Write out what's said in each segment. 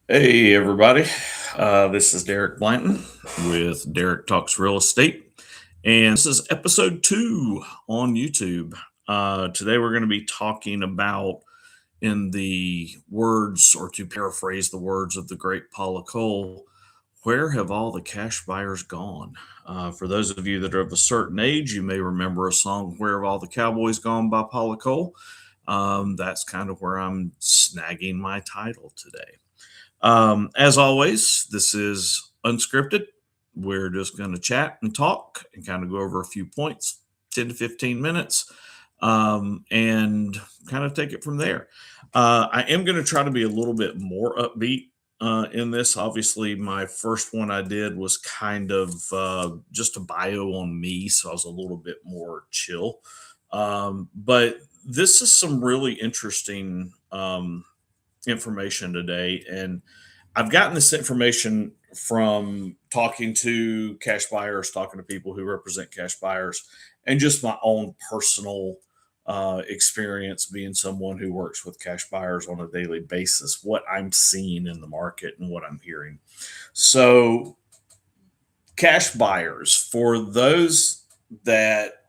Hey, everybody. This is Derek Blanton with Derek Talks Real Estate. And this is episode 2 on YouTube. Today, we're going to be talking about, in the words, or to paraphrase the words of the great Paula Cole, where have all the cash buyers gone? For those of you that are of a certain age, you may remember a song, Where Have All the Cowboys Gone by Paula Cole. That's kind of where I'm snagging my title today. As always, this is unscripted. We're just going to chat and talk and kind of go over a few points, 10 to 15 minutes, and kind of take it from there. I am going to try to be a little bit more upbeat in this. Obviously, my first one I did was kind of just a bio on me, so I was a little bit more chill. But this is some really interesting information today. And I've gotten this information from talking to cash buyers, talking to people who represent cash buyers, and just my own personal experience being someone who works with cash buyers on a daily basis, what I'm seeing in the market and what I'm hearing. So, cash buyers, for those that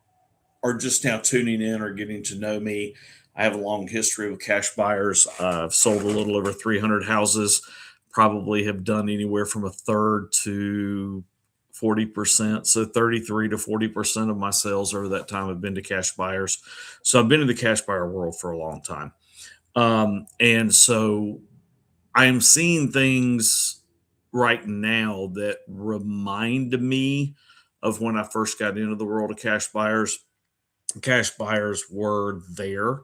are just now tuning in or getting to know me, I have a long history with cash buyers. I've sold a little over 300 houses, probably have done anywhere from a third to 40%. So 33 to 40% of my sales over that time have been to cash buyers. So I've been in the cash buyer world for a long time. And so I am seeing things right now that remind me of when I first got into the world of cash buyers. Cash buyers were there,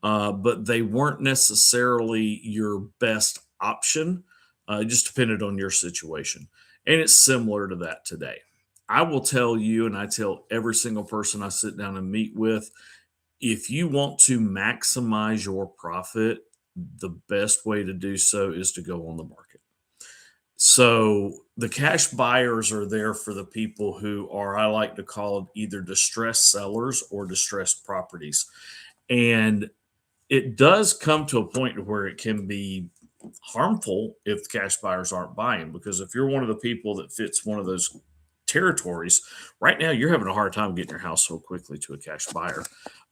but they weren't necessarily your best option. It just depended on your situation. And it's similar to that today. I will tell you, and I tell every single person I sit down and meet with, if you want to maximize your profit, the best way to do so is to go on the market. So the cash buyers are there for the people who are, I like to call it, either distressed sellers or distressed properties. And it does come to a point where it can be harmful if cash buyers aren't buying, because if you're one of the people that fits one of those territories right now, you're having a hard time getting your house so quickly to a cash buyer.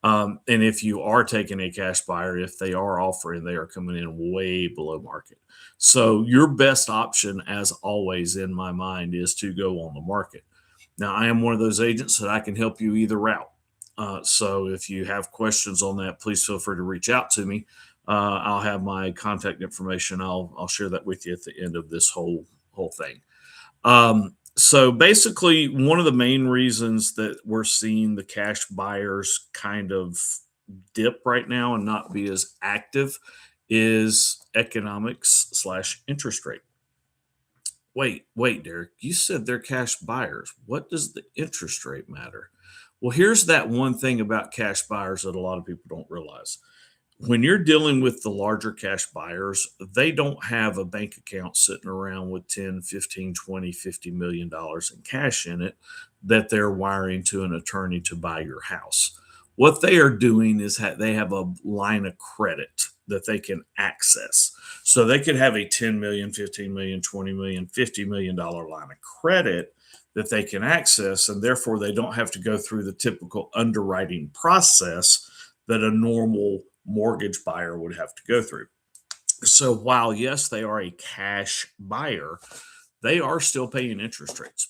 And if you are taking a cash buyer, if they are offering, they are coming in way below market. So your best option, as always, in my mind, is to go on the market. Now, I am one of those agents that I can help you either route. So if you have questions on that, please feel free to reach out to me. I'll have my contact information. I'll share that with you at the end of this whole thing. So basically, one of the main reasons that we're seeing the cash buyers kind of dip right now and not be as active is economics slash interest rate. Wait, Derek, you said they're cash buyers. What does the interest rate matter? Well, here's that one thing about cash buyers that a lot of people don't realize. When you're dealing with the larger cash buyers, they don't have a bank account sitting around with 10, 15, 20, $50 million in cash in it that they're wiring to an attorney to buy your house. What they are doing is they have a line of credit that they can access. So they could have a 10 million, 15 million, 20 million, $50 million line of credit that they can access, and therefore they don't have to go through the typical underwriting process that a normal mortgage buyer would have to go through. So while yes, they are a cash buyer, they are still paying interest rates.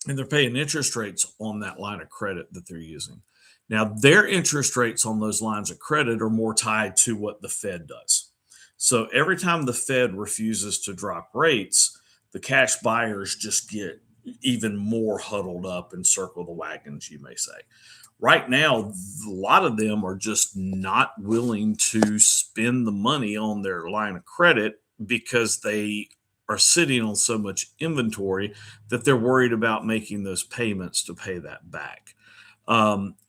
And they're paying interest rates on that line of credit that they're using. Now, their interest rates on those lines of credit are more tied to what the Fed does. So every time the Fed refuses to drop rates, the cash buyers just get even more huddled up and circle the wagons, you may say. Right now, a lot of them are just not willing to spend the money on their line of credit because they are sitting on so much inventory that they're worried about making those payments to pay that back.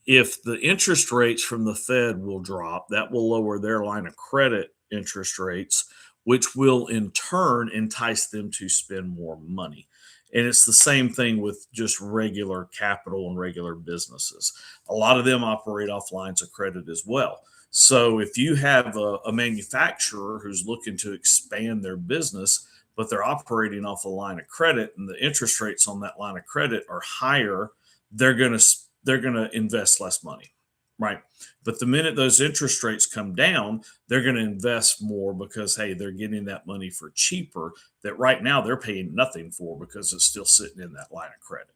If the interest rates from the Fed will drop, that will lower their line of credit interest rates, which will in turn entice them to spend more money. And it's the same thing with just regular capital and regular businesses. A lot of them operate off lines of credit as well. So if you have a manufacturer who's looking to expand their business, but they're operating off a line of credit and the interest rates on that line of credit are higher, they're going to invest less money, right? But the minute those interest rates come down, they're going to invest more because hey, they're getting that money for cheaper that right now they're paying nothing for because it's still sitting in that line of credit.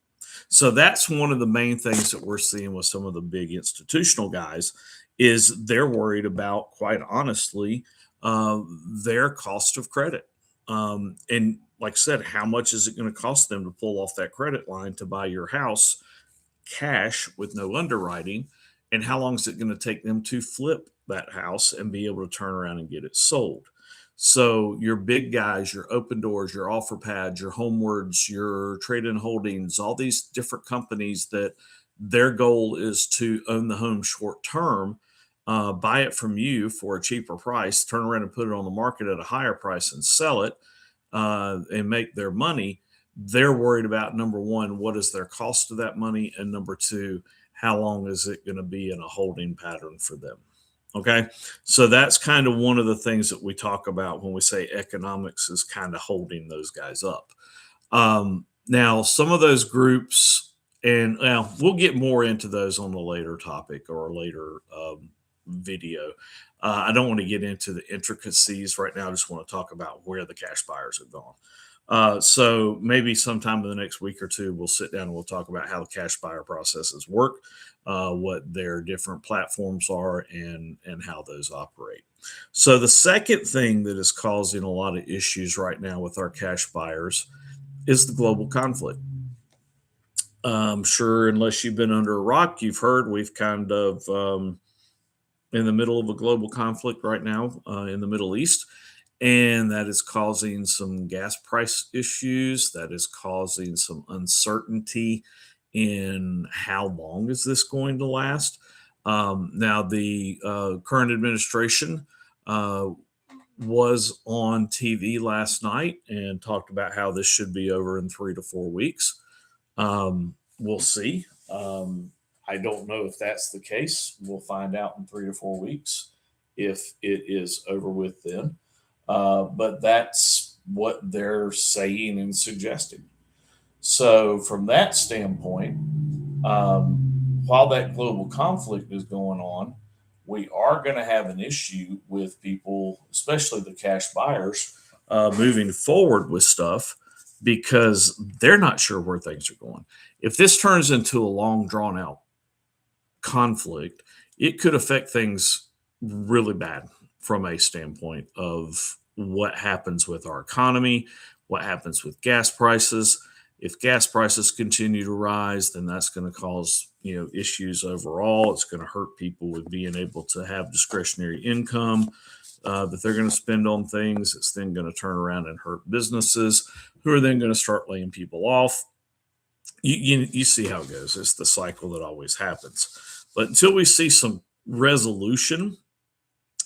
So that's one of the main things that we're seeing with some of the big institutional guys is they're worried about, quite honestly, uh, their cost of credit. And like I said, how much is it going to cost them to pull off that credit line to buy your house cash with no underwriting? And how long is it going to take them to flip that house and be able to turn around and get it sold? So your big guys, your open doors, your offer pads, your homewards, your trade in holdings, all these different companies that their goal is to own the home short term, buy it from you for a cheaper price, turn around and put it on the market at a higher price and sell it, and make their money. They're worried about number one, what is their cost of that money? And number two, how long is it going to be in a holding pattern for them? Okay. So that's kind of one of the things that we talk about when we say economics is kind of holding those guys up. Now, some of those groups, and well, we'll get more into those on a later topic or a later video. I don't want to get into the intricacies right now. I just want to talk about where the cash buyers have gone. So maybe sometime in the next week or two, we'll sit down and we'll talk about how the cash buyer processes work, what their different platforms are, and how those operate. So the second thing that is causing a lot of issues right now with our cash buyers is the global conflict. I'm sure, unless you've been under a rock, you've heard we've kind of in the middle of a global conflict right now in the Middle East. And that is causing some gas price issues. That is causing some uncertainty in how long is this going to last. Now, the current administration uh, was on TV last night and talked about how this should be over in 3 to 4 weeks. We'll see. I don't know if that's the case. We'll find out in 3 to 4 weeks if it is over with then. But that's what they're saying and suggesting. So, from that standpoint, while that global conflict is going on, we are going to have an issue with people, especially the cash buyers, moving forward with stuff because they're not sure where things are going. If this turns into a long, drawn out conflict, it could affect things really bad from a standpoint of what happens with our economy, what happens with gas prices. If gas prices continue to rise, then that's going to cause issues overall. It's going to hurt people with being able to have discretionary income that they're going to spend on things. It's then going to turn around and hurt businesses who are then going to start laying people off. You see how it goes. It's the cycle that always happens. But until we see some resolution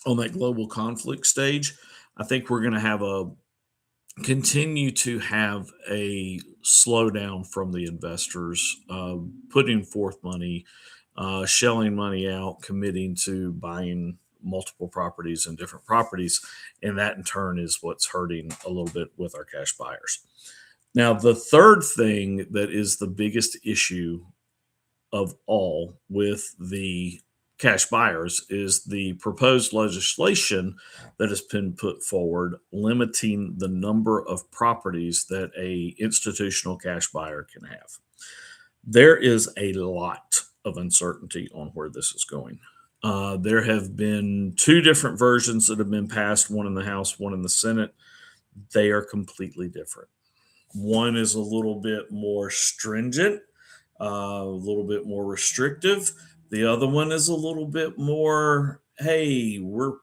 on that global conflict stage, I think we're going to have a continue to have a slowdown from the investors putting forth money, shelling money out, committing to buying multiple properties and different properties. And that in turn is what's hurting a little bit with our cash buyers. Now, the third thing that is the biggest issue of all with the cash buyers is the proposed legislation that has been put forward limiting the number of properties that a institutional cash buyer can have. There is a lot of uncertainty on where this is going. There have been two different versions that have been passed, one in the House, one in the Senate. They are completely different. One is a little bit more stringent, a little bit more restrictive. The other one is a little bit more, hey, we're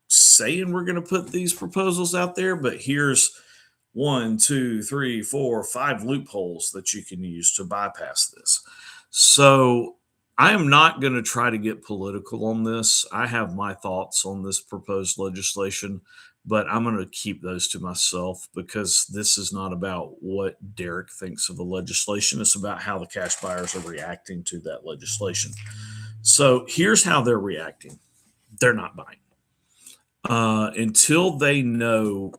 saying we're going to put these proposals out there, but here's 1, 2, 3, 4, 5 loopholes that you can use to bypass this. So I am not going to try to get political on this. I have my thoughts on this proposed legislation, but I'm going to keep those to myself because this is not about what Derek thinks of the legislation. It's about how the cash buyers are reacting to that legislation. So here's how they're reacting. they're not buying until they know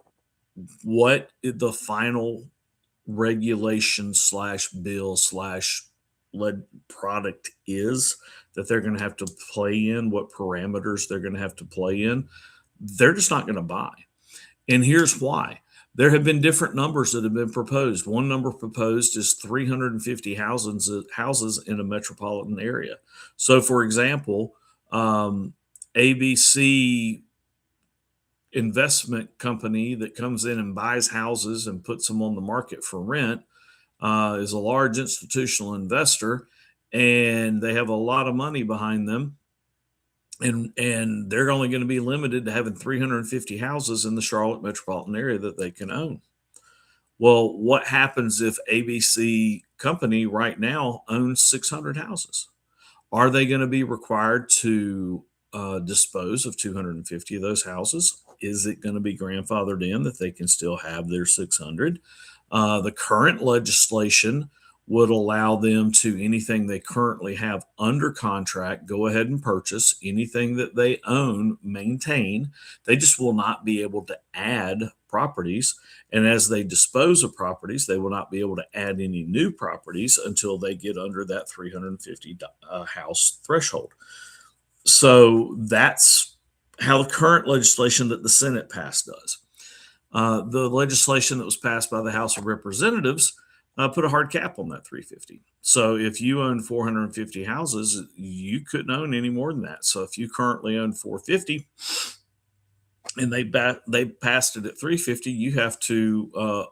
what the final regulation slash bill slash lead product is that they're going to have to play in, what parameters they're going to have to play in. They're just not going to buy. And here's why. There have been different numbers that have been proposed. One number proposed is 350 houses in a metropolitan area. So, for example, ABC investment company that comes in and buys houses and puts them on the market for rent is a large institutional investor, and they have a lot of money behind them, and they're only going to be limited to having 350 houses in the Charlotte metropolitan area that they can own. Well, what happens if ABC company right now owns 600 houses? Are they going to be required to dispose of 250 of those houses? Is it going to be grandfathered in that they can still have their 600? The current legislation would allow them to anything they currently have under contract, go ahead and purchase anything that they own, maintain. They just will not be able to add properties. And as they dispose of properties, they will not be able to add any new properties until they get under that 350 house threshold. So that's how the current legislation that the Senate passed does. The legislation that was passed by the House of Representatives put a hard cap on that 350. So if you own 450 houses, you couldn't own any more than that. So if you currently own 450 and they passed it at 350, you have to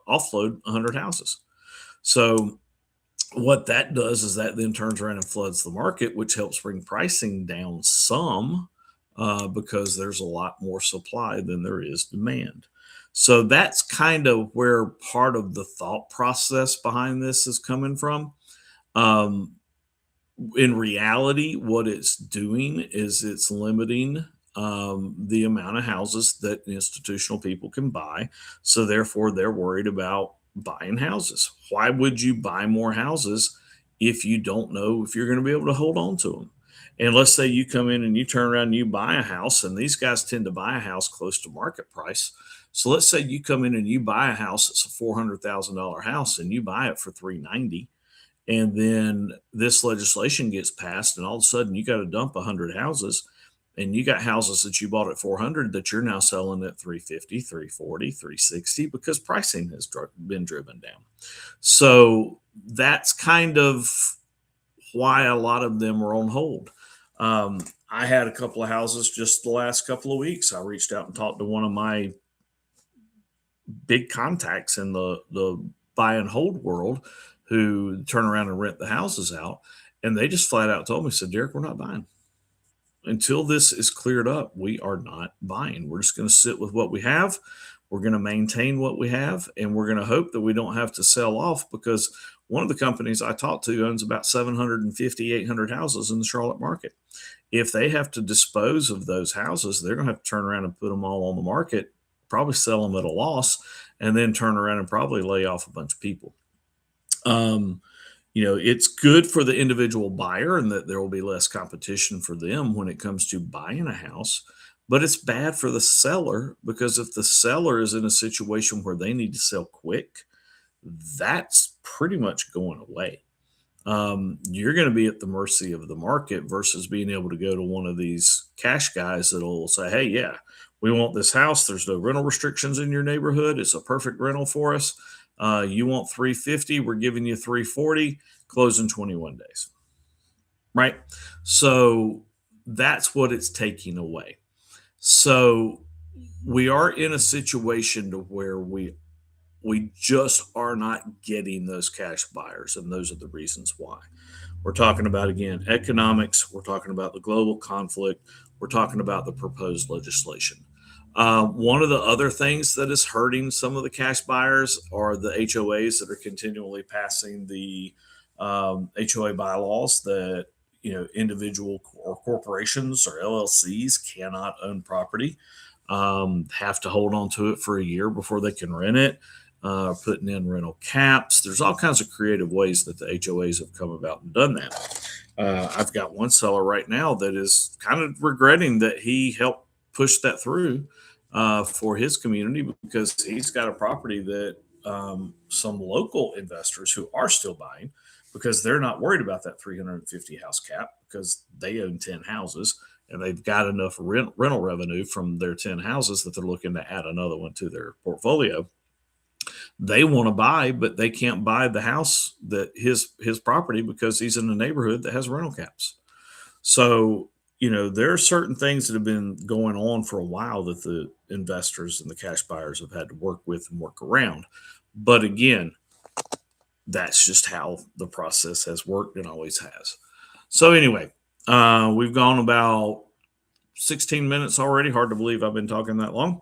offload 100 houses. So what that does is that then turns around and floods the market, which helps bring pricing down some because there's a lot more supply than there is demand. So that's kind of where part of the thought process behind this is coming from. Um, in reality, what it's doing is it's limiting the amount of houses that institutional people can buy. So therefore, they're worried about buying houses. Why would you buy more houses if you don't know if you're going to be able to hold on to them? And let's say you come in and you turn around and you buy a house, and these guys tend to buy a house close to market price. So let's say you come in and you buy a house, it's a $400,000 house, and you buy it for 390, and then this legislation gets passed, and all of a sudden you got to dump 100 houses, and you got houses that you bought at 400 that you're now selling at 350, 340, 360 because pricing has been driven down. So that's kind of why a lot of them are on hold. I had a couple of houses just the last couple of weeks. I reached out and talked to one of my big contacts in the buy and hold world who turn around and rent the houses out. And they just flat out told me, said, Derek, we're not buying. Until this is cleared up, we are not buying. We're just going to sit with what we have. We're going to maintain what we have, and we're going to hope that we don't have to sell off, because one of the companies I talked to owns about 750, 800 houses in the Charlotte market. If they have to dispose of those houses, they're going to have to turn around and put them all on the market, probably sell them at a loss, and then turn around and probably lay off a bunch of people. It's good for the individual buyer and that there will be less competition for them when it comes to buying a house, but it's bad for the seller, because if the seller is in a situation where they need to sell quick, that's pretty much going away. You're going to be at the mercy of the market versus being able to go to one of these cash guys that'll say, hey, yeah, we want this house. There's no rental restrictions in your neighborhood. It's a perfect rental for us. You want 350, we're giving you 340, close in 21 days. Right? So that's what it's taking away. So we are in a situation to where we just are not getting those cash buyers, and those are the reasons why. We're talking about, again, economics. We're talking about the global conflict. We're talking about the proposed legislation. One of the other things that is hurting some of the cash buyers are the HOAs that are continually passing the HOA bylaws that individual or corporations or LLCs cannot own property, have to hold on to it for a year before they can rent it. putting in rental caps. There's all kinds of creative ways that the HOAs have come about and done that. I've got one seller right now that is kind of regretting that he helped push that through for his community, because he's got a property that some local investors who are still buying, because they're not worried about that 350 house cap because they own 10 houses and they've got enough rental revenue from their 10 houses that they're looking to add another one to their portfolio. They want to buy, but they can't buy the house, that his property, because he's in a neighborhood that has rental caps. So, there are certain things that have been going on for a while that the investors and the cash buyers have had to work with and work around. But again, that's just how the process has worked and always has. So anyway, we've gone about 16 minutes already. Hard to believe I've been talking that long.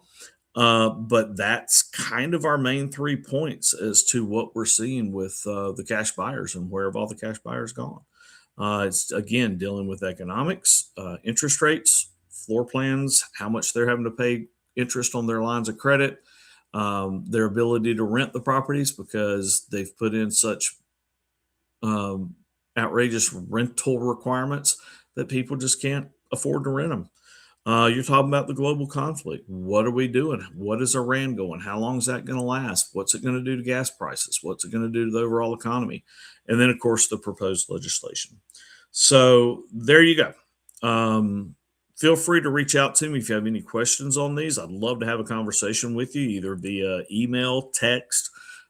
But that's kind of our main 3 points as to what we're seeing with the cash buyers and where have all the cash buyers gone. It's again dealing with economics, interest rates, floor plans, how much they're having to pay interest on their lines of credit, their ability to rent the properties because they've put in such outrageous rental requirements that people just can't afford to rent them. You're talking about the global conflict. What are we doing? What is Iran going? How long is that going to last? What's it going to do to gas prices? What's it going to do to the overall economy? And then, of course, the proposed legislation. So there you go. Feel free to reach out to me if you have any questions on these. I'd love to have a conversation with you, either via email, text,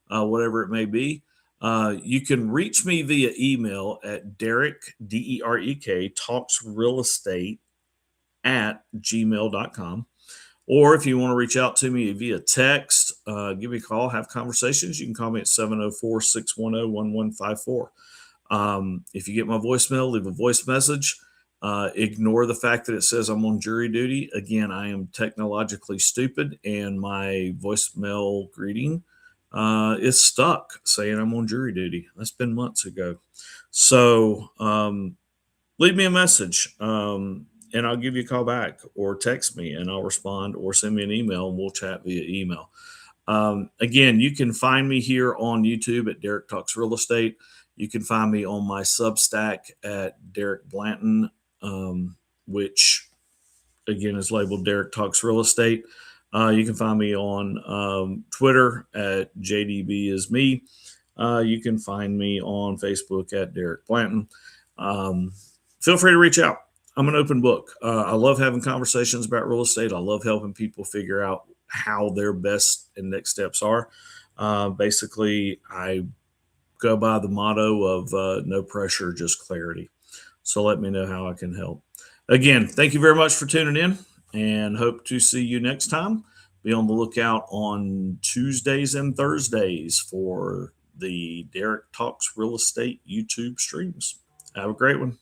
whatever it may be. You can reach me via email at Derek, DEREK, Talks Real Estate at gmail.com. Or if you want to reach out to me via text, give me a call, have conversations. You can call me at 704 610 1154. If you get my voicemail, leave a voice message. Ignore the fact that it says I'm on jury duty. Again, I am technologically stupid, and my voicemail greeting is stuck saying I'm on jury duty. That's been months ago. So leave me a message, and I'll give you a call back, or text me and I'll respond, or send me an email and we'll chat via email. Again, you can find me here on YouTube at Derek Talks Real Estate. You can find me on my Substack at Derek Blanton, which again is labeled Derek Talks Real Estate. You can find me on Twitter at JDB is me. You can find me on Facebook at Derek Blanton. Feel free to reach out. I'm an open book. I love having conversations about real estate. I love helping people figure out how their best and next steps are. Basically, I go by the motto of no pressure, just clarity. So let me know how I can help. Again, thank you very much for tuning in, and hope to see you next time. Be on the lookout on Tuesdays and Thursdays for the Derek Talks Real Estate YouTube streams. Have a great one.